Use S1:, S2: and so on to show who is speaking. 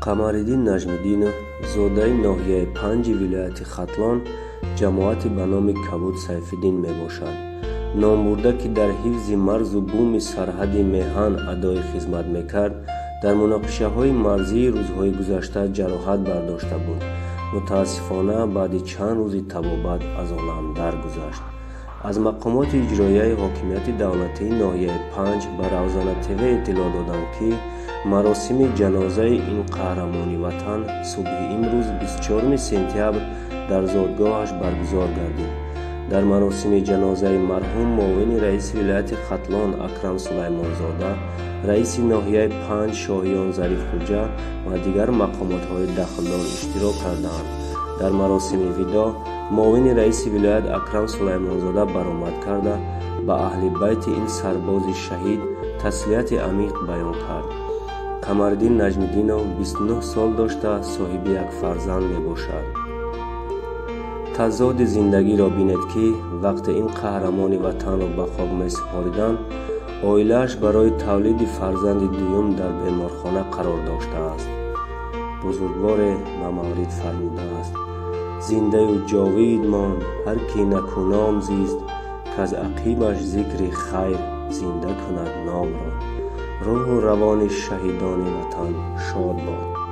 S1: қамариддин Наҷмиддинов зодаи ноҳияи Панҷи вилояти Хатлон ҷамоати ба номи Кабуд Сайфиддин мебошад. Номбурда, ки дар ҳифзи марзу буми сарҳади меҳан адои хизмат мекард, дар муноқишаҳои марзии рӯзҳои гузашта ҷароҳат бардошта буд. мутаассифона баъди чанд рӯзи табобат аз олам даргузашт. аз мақомоти иҷроияи ҳокимияти давлатии ноҳияи Панҷ ба Равзана ТВ иттилоъ доданд, ки маросими ҷанозаи ин қаҳрамони ватан субҳи имрӯз 24 сентябр дар зодгоҳаш баргузор гардид. дар маросими ҷанозаи марҳум муовини раиси вилояти Хатлон Акрам Сулаймонзода, раиси ноҳияи Панҷ Шоҳиён Зарифхуҷа ва дигар мақомотҳои дахлдор иштирок карданд. дар маросими видо муовини раиси вилоят Акрам Сулаймонзода баромад карда, ба аҳли байти ин сарбози шаҳид таслияти амиқ баён кард. Қамариддин Наҷмиддинов 29 сол дошта соҳиби як фарзанд мебошад. тазоди зиндагиро бинед, ки вақте ин қаҳрамони ватанро ба хок месупориданд, оилааш барои тавлиди фарзанди дуюм дар беморхона қарор доштааст. бузургворе ба мавлид фармудааст: зиндаю ҷовид монд ҳар ки накуном зист, каз ақибаш зикри хайр зинда кунад номро. рӯҳу равони шаҳидони ватан шод бод.